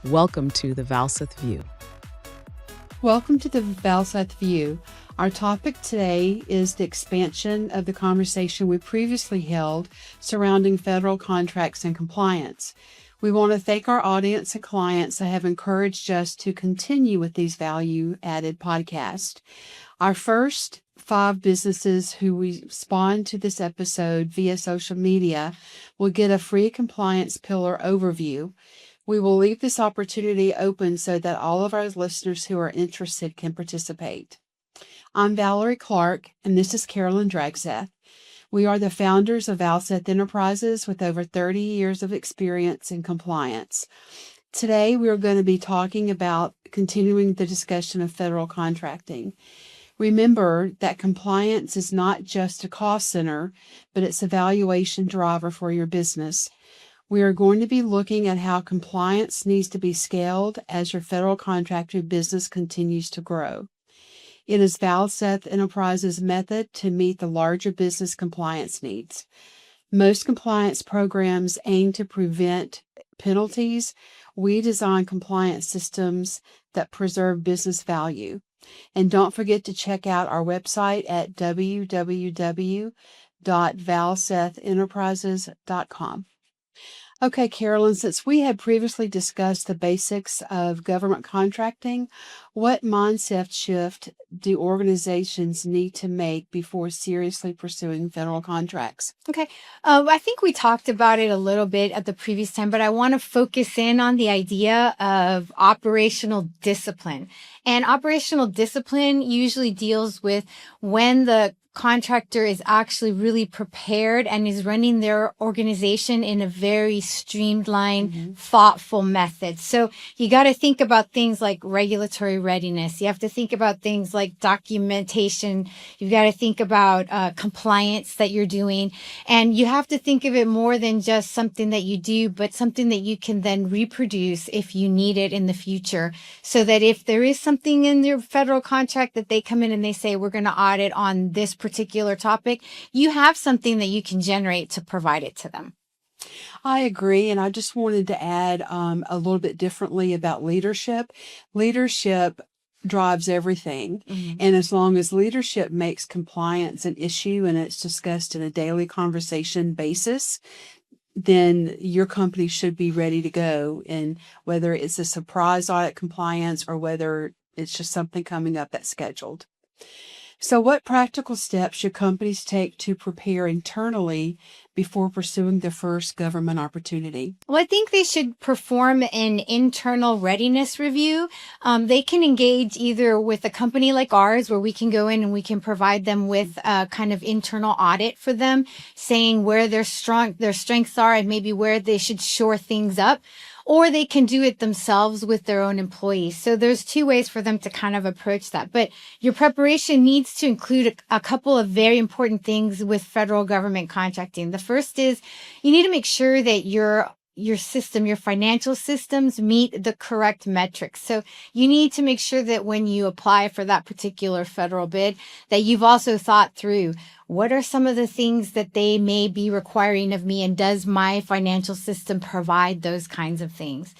Welcome to the Valseth View. Welcome to the Valseth View. Our topic today is the expansion of the conversation we previously held surrounding federal contracts and compliance. We want to thank our audience and clients that have encouraged us to continue with these value-added podcasts. Our first 5 businesses who respond to this episode via social media will get a free compliance pillar overview. We will leave this opportunity open so that all of our listeners who are interested can participate. I'm Valerie Clark, and this is Carolyn Dragseth. We are the founders of Valseth Enterprises with over 30 years of experience in compliance. Today, we are going to be talking about continuing the discussion of federal contracting. Remember that compliance is not just a cost center, but it's a valuation driver for your business. We are going to be looking at how compliance needs to be scaled as your federal contractor business continues to grow. It is Valseth Enterprises' method to meet the larger business compliance needs. Most compliance programs aim to prevent penalties. We design compliance systems that preserve business value. And don't forget to check out our website at www.valsethenterprises.com. Okay, Carolyn, since we had previously discussed the basics of government contracting, what mindset shift do organizations need to make before seriously pursuing federal contracts? Okay. I think we talked about it a little bit at the previous time, but I want to focus in on the idea of operational discipline. And operational discipline usually deals with when the contractor is actually really prepared and is running their organization in a very streamlined, thoughtful method. So you got to think about things like regulatory readiness. You have to think about things like documentation. You've got to think about compliance that you're doing. And you have to think of it more than just something that you do, but something that you can then reproduce if you need it in the future. So that if there is something in your federal contract that they come in and they say, we're going to audit on this particular topic, you have something that you can generate to provide it to them. I agree, and I just wanted to add a little bit differently about leadership. Leadership drives everything, and as long as leadership makes compliance an issue and it's discussed in a daily conversation basis, then your company should be ready to go. And whether it's a surprise audit compliance or whether it's just something coming up that's scheduled. So what practical steps should companies take to prepare internally before pursuing their first government opportunity? Well, I think they should perform an internal readiness review. They can engage either with a company like ours, where we can go in and we can provide them with a kind of internal audit for them, saying where their strengths are and maybe where they should shore things up. Or they can do it themselves with their own employees. So there's 2 ways for them to kind of approach that. But your preparation needs to include a couple of very important things with federal government contracting. The first is you need to make sure that your system, your financial systems meet the correct metrics. So you need to make sure that when you apply for that particular federal bid, that you've also thought through what are some of the things that they may be requiring of me, and does my financial system provide those kinds of things?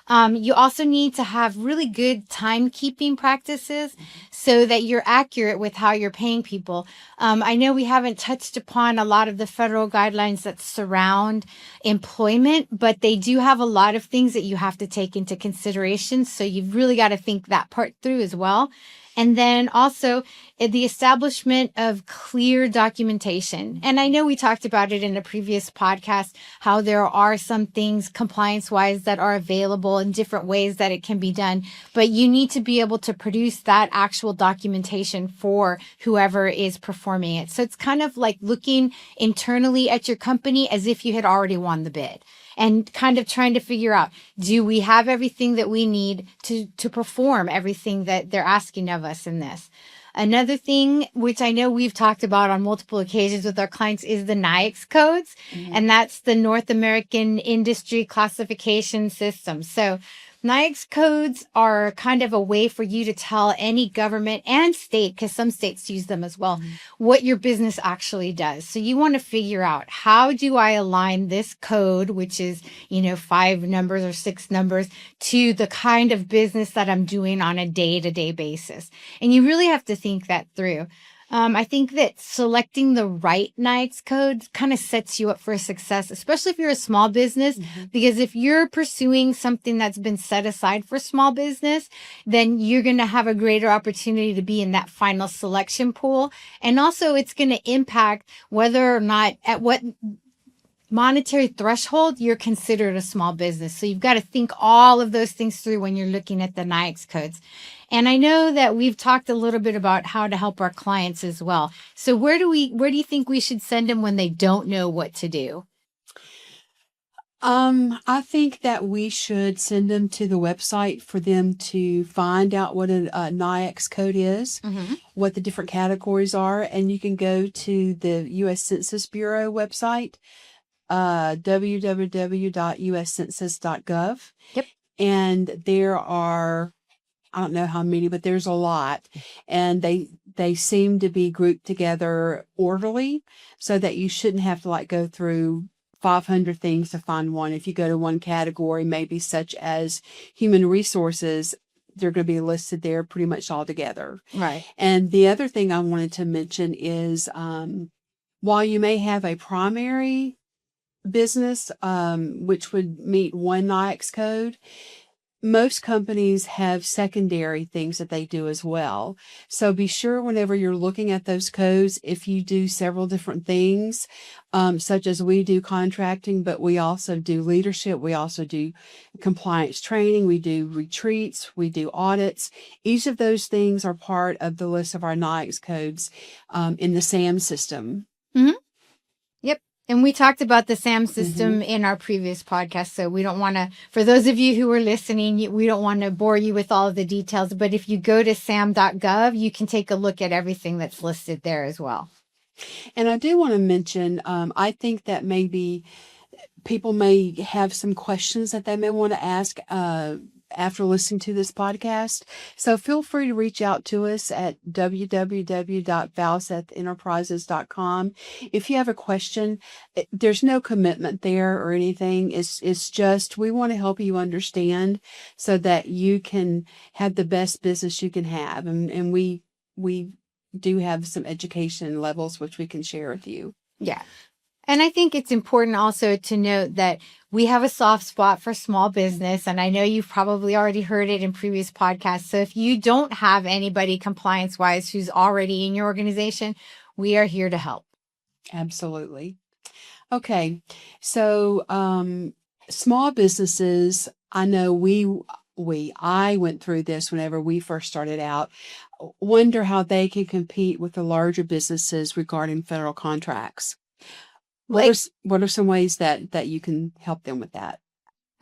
You also need to have really good timekeeping practices so that you're accurate with how you're paying people. I know we haven't touched upon a lot of the federal guidelines that surround employment, but they do have a lot of things that you have to take into consideration. So you've really got to think that part through as well. And then also the establishment of clear documentation. And I know we talked about it in a previous podcast, how there are some things compliance-wise that are available in different ways that it can be done. But you need to be able to produce that actual documentation for whoever is performing it. So it's kind of like looking internally at your company as if you had already won the bid, and kind of trying to figure out, do we have everything that we need to perform everything that they're asking of us in this? Another thing, which I know we've talked about on multiple occasions with our clients, is the NAICS codes, and that's the North American Industry Classification System. So NAICS codes are kind of a way for you to tell any government and state, because some states use them as well, what your business actually does. So you want to figure out, how do I align this code, which is, 5 numbers or 6 numbers, to the kind of business that I'm doing on a day-to-day basis? And you really have to think that through. I think that selecting the right NAICS codes kind of sets you up for success, especially if you're a small business, because if you're pursuing something that's been set aside for small business, then you're going to have a greater opportunity to be in that final selection pool. And also it's going to impact whether or not, at what monetary threshold you're considered a small business. So you've got to think all of those things through when you're looking at the NAICS codes. And I know that we've talked a little bit about how to help our clients as well. So where do you think we should send them when they don't know what to do? I think that we should send them to the website for them to find out what a NAICS code is, what the different categories are, and you can go to the U.S. Census Bureau website, www.uscensus.gov. Yep. And there are, I don't know how many, but there's a lot, and they seem to be grouped together orderly, so that you shouldn't have to go through 500 things to find one. If you go to one category, maybe such as human resources, they're going to be listed there pretty much all together. Right. And the other thing I wanted to mention is, while you may have a primary business, which would meet one NAICS code, most companies have secondary things that they do as well. So be sure whenever you're looking at those codes, if you do several different things, such as we do contracting, but we also do leadership, we also do compliance training, we do retreats, we do audits. Each of those things are part of the list of our NAICS codes in the SAM system. Mm-hmm. Yep. And we talked about the SAM system in our previous podcast. So we don't want to, for those of you who are listening, we don't want to bore you with all of the details. But if you go to sam.gov, you can take a look at everything that's listed there as well. And I do want to mention, I think that maybe people may have some questions that they may want to ask after listening to this podcast. So feel free to reach out to us at www.valsethenterprises.com. If you have a question, there's no commitment there or anything. It's just, we want to help you understand so that you can have the best business you can have. And we do have some education levels, which we can share with you. Yeah. And I think it's important also to note that we have a soft spot for small business. And I know you've probably already heard it in previous podcasts. So if you don't have anybody compliance-wise who's already in your organization, we are here to help. Absolutely. Okay. So small businesses, I know I went through this whenever we first started out, wonder how they can compete with the larger businesses regarding federal contracts. What are some ways that you can help them with that?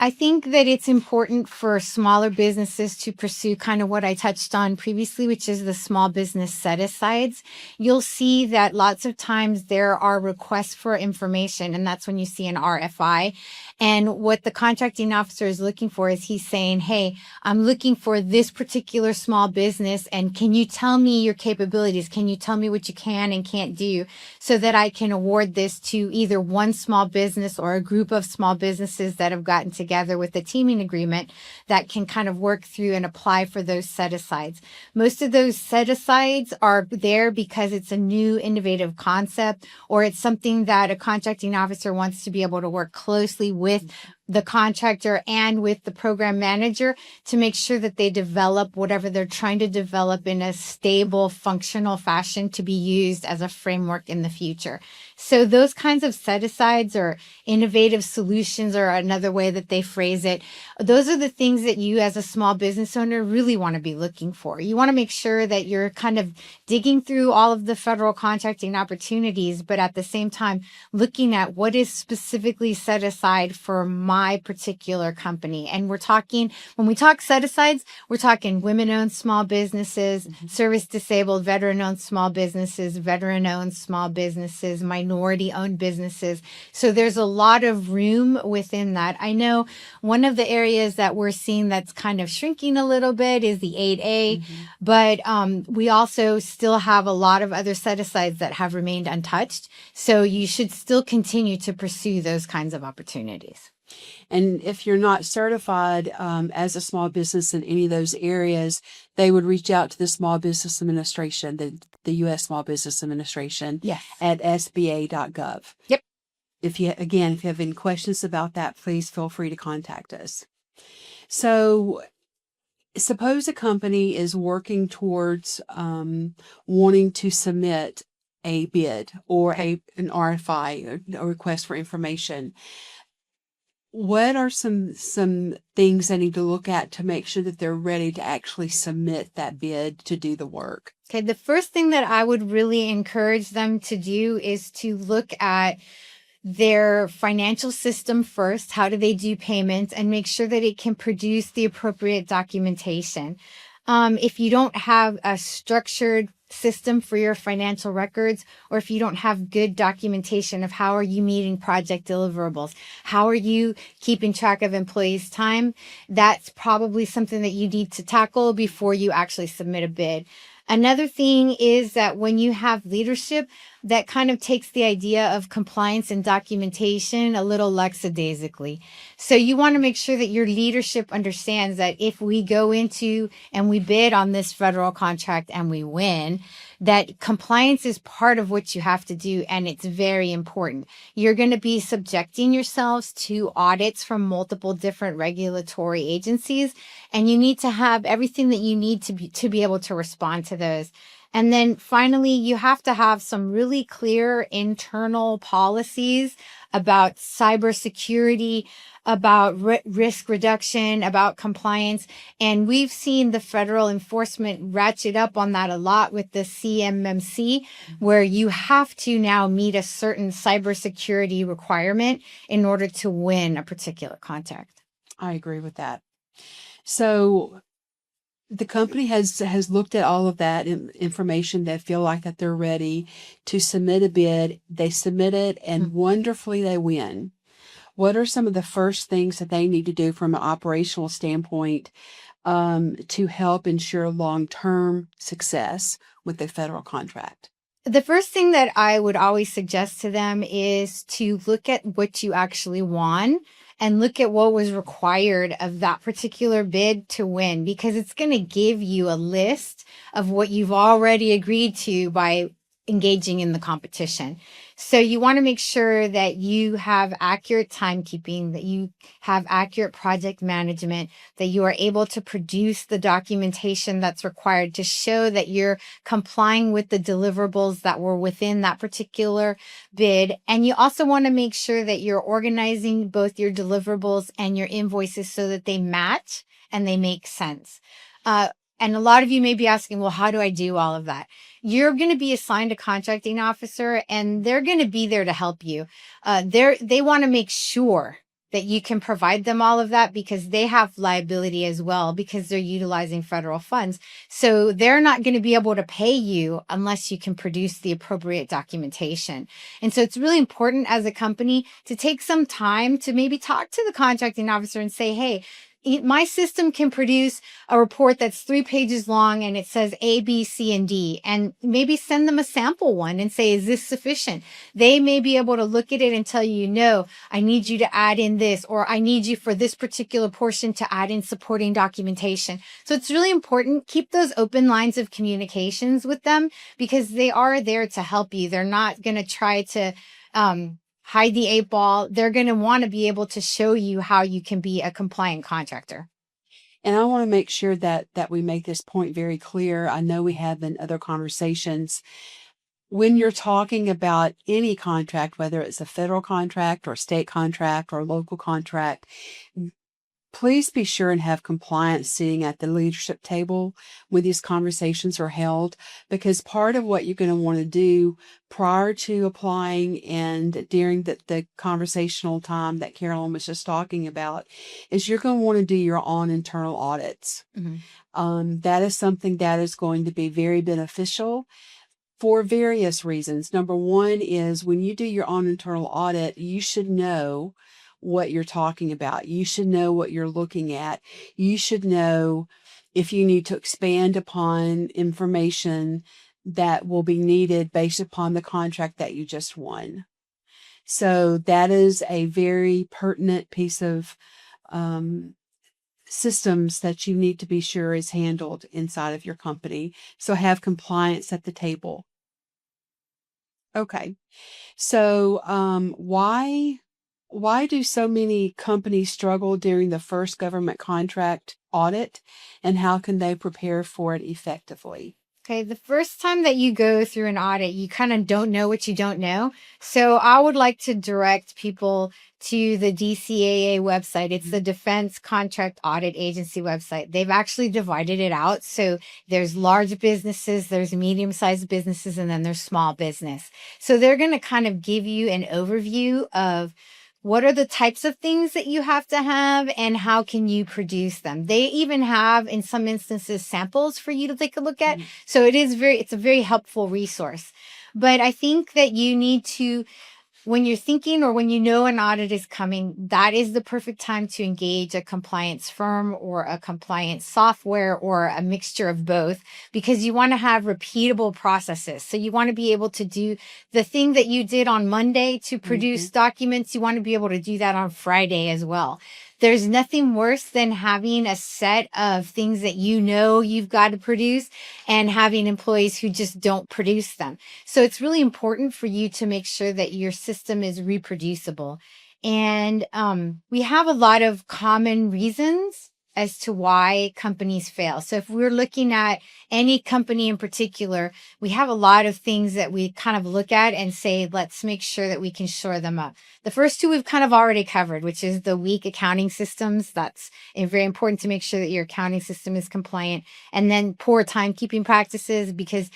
I think that it's important for smaller businesses to pursue kind of what I touched on previously, which is the small business set-asides. You'll see that lots of times there are requests for information, and that's when you see an RFI. And what the contracting officer is looking for is he's saying, hey, I'm looking for this particular small business, and can you tell me your capabilities? Can you tell me what you can and can't do so that I can award this to either one small business or a group of small businesses that have gotten together with a teaming agreement that can kind of work through and apply for those set-asides. Most of those set-asides are there because it's a new innovative concept, or it's something that a contracting officer wants to be able to work closely with the contractor and with the program manager to make sure that they develop whatever they're trying to develop in a stable, functional fashion to be used as a framework in the future. So those kinds of set-asides or innovative solutions, or another way that they phrase it, those are the things that you as a small business owner really want to be looking for. You want to make sure that you're kind of digging through all of the federal contracting opportunities, but at the same time, looking at what is specifically set aside for my my particular company. And when we talk set asides, we're talking women-owned small businesses, service disabled, veteran-owned small businesses, veteran-owned small businesses, minority-owned businesses. So there's a lot of room within that. I know one of the areas that we're seeing that's kind of shrinking a little bit is the 8A, but we also still have a lot of other set-asides that have remained untouched. So you should still continue to pursue those kinds of opportunities. And if you're not certified as a small business in any of those areas, they would reach out to the Small Business Administration, the U.S. Small Business Administration, Yes. at sba.gov. Yep. If you have any questions about that, please feel free to contact us. So suppose a company is working towards wanting to submit a bid or an RFI, a request for information. What are some things they need to look at to make sure that they're ready to actually submit that bid to do the work? Okay, the first thing that I would really encourage them to do is to look at their financial system first. How do they do payments, and make sure that it can produce the appropriate documentation. If you don't have a structured system for your financial records, or if you don't have good documentation of how are you meeting project deliverables, how are you keeping track of employees' time, that's probably something that you need to tackle before you actually submit a bid. Another thing is that when you have leadership, that kind of takes the idea of compliance and documentation a little lackadaisically. So you want to make sure that your leadership understands that if we go into and we bid on this federal contract and we win, that compliance is part of what you have to do, and it's very important. You're going to be subjecting yourselves to audits from multiple different regulatory agencies, and you need to have everything that you need to be able to respond to those. And then finally, you have to have some really clear internal policies about cybersecurity, about risk reduction, about compliance. And we've seen the federal enforcement ratchet up on that a lot with the CMMC, where you have to now meet a certain cybersecurity requirement in order to win a particular contract. I agree with that. So the company has looked at all of that information. They feel like that they're ready to submit a bid. They submit it, and wonderfully they win. What are some of the first things that they need to do from an operational standpoint to help ensure long-term success with the federal contract? The first thing that I would always suggest to them is to look at what you actually won and look at what was required of that particular bid to win, because it's going to give you a list of what you've already agreed to by engaging in the competition. So you want to make sure that you have accurate timekeeping, that you have accurate project management, that you are able to produce the documentation that's required to show that you're complying with the deliverables that were within that particular bid. And you also want to make sure that you're organizing both your deliverables and your invoices so that they match and they make sense. And a lot of you may be asking, well, how do I do all of that? You're going to be assigned a contracting officer, and they're going to be there to help you. They want to make sure that you can provide them all of that, because they have liability as well, because they're utilizing federal funds. So they're not going to be able to pay you unless you can produce the appropriate documentation. And so it's really important as a company to take some time to maybe talk to the contracting officer and say, hey, my system can produce a report that's 3 pages long and it says A, B, C, and D, and maybe send them a sample one and say, is this sufficient? They may be able to look at it and tell you, no, I need you to add in this, or I need you for this particular portion to add in supporting documentation. So it's really important. Keep those open lines of communications with them, because they are there to help you. They're not going to try to, hide the 8 ball. They're going to want to be able to show you how you can be a compliant contractor. And I want to make sure that we make this point very clear. I know we have in other conversations. When you're talking about any contract, whether it's a federal contract or state contract or local contract, please be sure and have compliance sitting at the leadership table when these conversations are held, because part of what you're going to want to do prior to applying and during the conversational time that Carolyn was just talking about is you're going to want to do your own internal audits. That is something that is going to be very beneficial for various reasons. Number one is when you do your own internal audit, you should know what you're talking about. You should know what you're looking at. You should know if you need to expand upon information that will be needed based upon the contract that you just won. So that is a very pertinent piece of systems that you need to be sure is handled inside of your company. So have compliance at the table. Okay. So why do so many companies struggle during the first government contract audit, and how can they prepare for it effectively? Okay, the first time that you go through an audit, you kind of don't know what you don't know. So I would like to direct people to the DCAA website. It's the Defense Contract Audit Agency website. They've actually divided it out. So there's large businesses, there's medium-sized businesses, and then there's small business. So they're going to kind of give you an overview of what are the types of things that you have to have and how can you produce them? They even have, in some instances, samples for you to take a look at. So it's a very helpful resource. But I think that you need to, when you're thinking or when you know an audit is coming, that is the perfect time to engage a compliance firm or a compliance software or a mixture of both, because you want to have repeatable processes. So you want to be able to do the thing that you did on Monday to produce documents. You want to be able to do that on Friday as well. There's nothing worse than having a set of things that you know you've got to produce and having employees who just don't produce them. So it's really important for you to make sure that your system is reproducible. And we have a lot of common reasons as to why companies fail. So if we're looking at any company in particular, we have a lot of things that we kind of look at and say, let's make sure that we can shore them up. The first two we've kind of already covered, which is the weak accounting systems. That's very important to make sure that your accounting system is compliant. And then poor timekeeping practices, because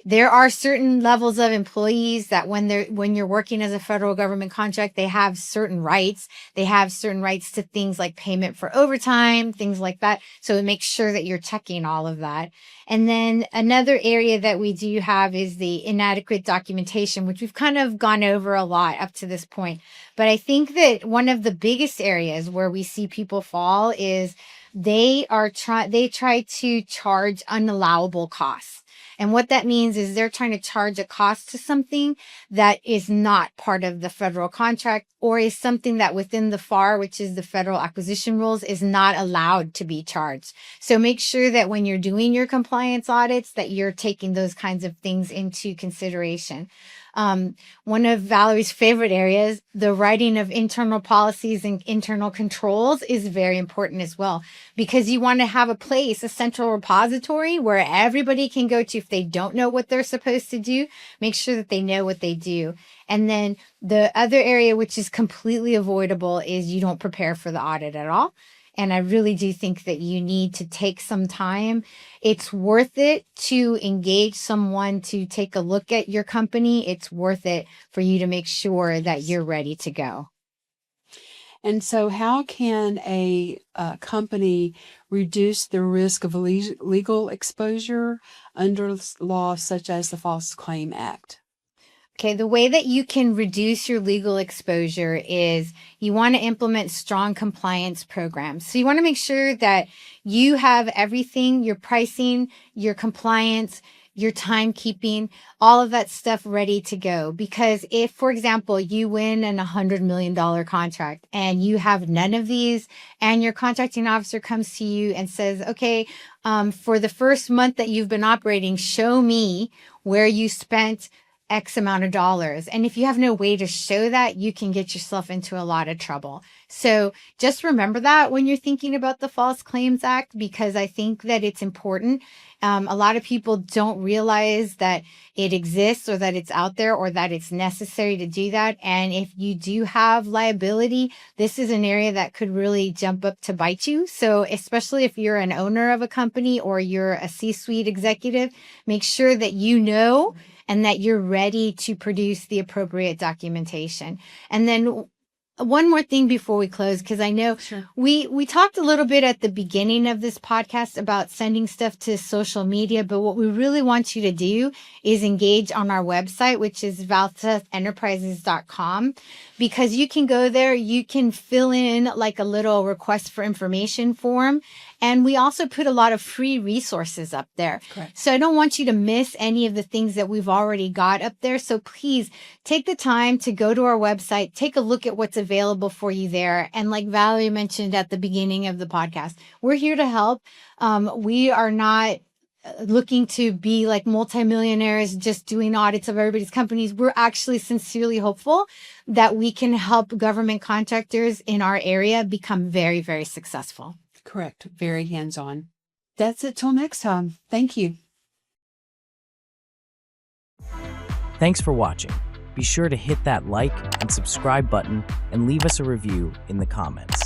there are certain levels of employees that when you're working as a federal government contract, they have certain rights. They have certain rights to things like payment for overtime, things like that. So make sure that you're checking all of that. And then another area that we do have is the inadequate documentation, which we've kind of gone over a lot up to this point. But I think that one of the biggest areas where we see people fall is they try to charge unallowable costs. And what that means is they're trying to charge a cost to something that is not part of the federal contract, or is something that within the FAR, which is the Federal Acquisition Rules, is not allowed to be charged. So make sure that when you're doing your compliance audits, that you're taking those kinds of things into consideration. One of Valerie's favorite areas, the writing of internal policies and internal controls, is very important as well, because you want to have a place, a central repository where everybody can go to if they don't know what they're supposed to do. Make sure that they know what they do. And then the other area, which is completely avoidable, is you don't prepare for the audit at all. And I really do think that you need to take some time. It's worth it to engage someone to take a look at your company. It's worth it for you to make sure that you're ready to go. And so how can a company reduce the risk of legal exposure under laws such as the False Claim Act? Okay, the way that you can reduce your legal exposure is you want to implement strong compliance programs. So you want to make sure that you have everything, your pricing, your compliance, your timekeeping, all of that stuff ready to go. Because if, for example, you win an $100 million contract and you have none of these, and your contracting officer comes to you and says, okay, for the first month that you've been operating, show me where you spent X amount of dollars. And if you have no way to show that, you can get yourself into a lot of trouble. So just remember that when you're thinking about the False Claims Act, because I think that it's important. A lot of people don't realize that it exists or that it's out there or that it's necessary to do that. And if you do have liability, this is an area that could really jump up to bite you. So especially if you're an owner of a company or you're a C-suite executive, make sure that you know and that you're ready to produce the appropriate documentation. And then one more thing before we close, because I know we talked a little bit at the beginning of this podcast about sending stuff to social media, but what we really want you to do is engage on our website, which is valsethenterprises.com, because you can go there, you can fill in like a little request for information form. And we also put a lot of free resources up there. Correct. So I don't want you to miss any of the things that we've already got up there. So please take the time to go to our website, take a look at what's available for you there. And like Valerie mentioned at the beginning of the podcast, we're here to help. We are not looking to be like multimillionaires just doing audits of everybody's companies. We're actually sincerely hopeful that we can help government contractors in our area become very, very successful. Correct. Very hands-on. That's it till next time. Thank you. Thanks for watching. Be sure to hit that like and subscribe button and leave us a review in the comments.